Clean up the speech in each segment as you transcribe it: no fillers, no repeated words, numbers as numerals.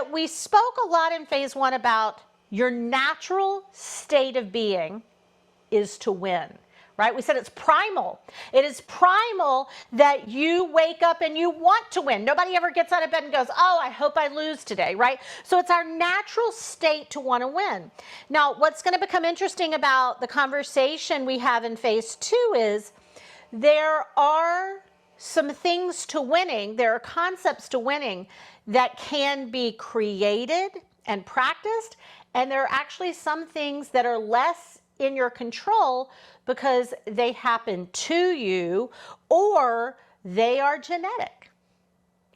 that we spoke a lot in phase one about your natural state of being is to win, right? We said it's primal. It is primal that you wake up and you want to win. Nobody ever gets out of bed and goes, oh, I hope I lose today, right? So it's our natural state to want to win. Now, what's going to become interesting about the conversation we have in phase two is there are some things to winning, there are concepts to winning that can be created and practiced, and there are actually some things that are less in your control because they happen to you or they are genetic.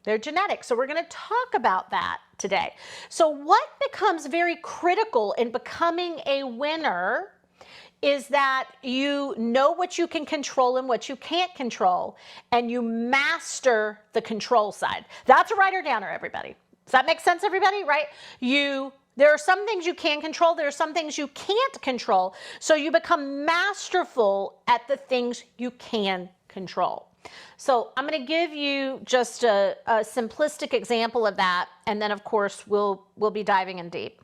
They're genetic. So we're going to talk about that today. So what becomes very critical in becoming a winner is that you know what you can control and what you can't control, and you master the control side. That's a writer downer, everybody. Does that make sense, everybody? Right? There are some things you can control. There are some things you can't control. So you become masterful at the things you can control. So I'm going to give you just a simplistic example of that, and then of course we'll be diving in deep.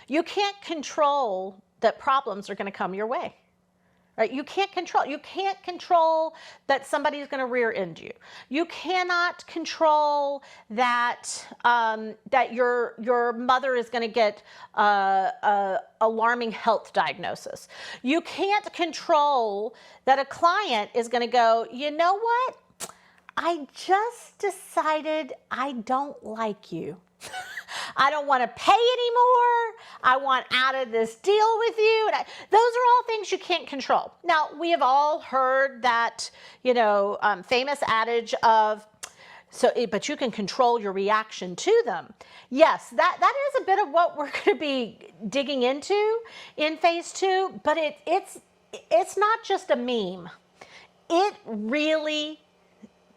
You can't control that problems are going to come your way, right? You can't control that somebody's going to rear end you. You cannot control that that your mother is going to get a alarming health diagnosis. You can't control that a client is going to go, you know what? I just decided I don't like you. I don't want to pay anymore. I want out of this deal with you. And those are all things you can't control. Now, we have all heard that, famous adage of, but you can control your reaction to them. Yes, that is a bit of what we're going to be digging into in phase two, but it's not just a meme. It really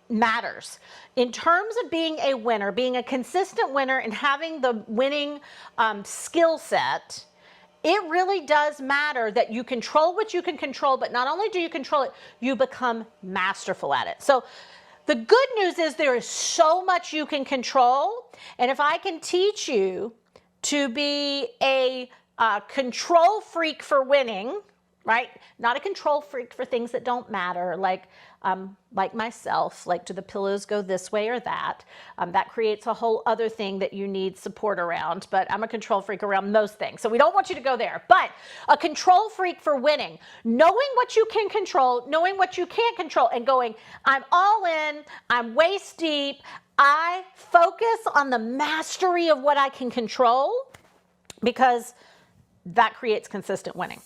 matters. In terms of being a winner, being a consistent winner and having the winning skill set, it really does matter that you control what you can control, but not only do you control it, you become masterful at it. So the good news is there is so much you can control, and if I can teach you to be a control freak for winning, right? Not a control freak for things that don't matter, like myself, like do the pillows go this way or that? That creates a whole other thing that you need support around, but I'm a control freak around most things. So we don't want you to go there, but a control freak for winning, knowing what you can control, knowing what you can't control, and going, I'm all in, I'm waist deep, I focus on the mastery of what I can control, because that creates consistent winning.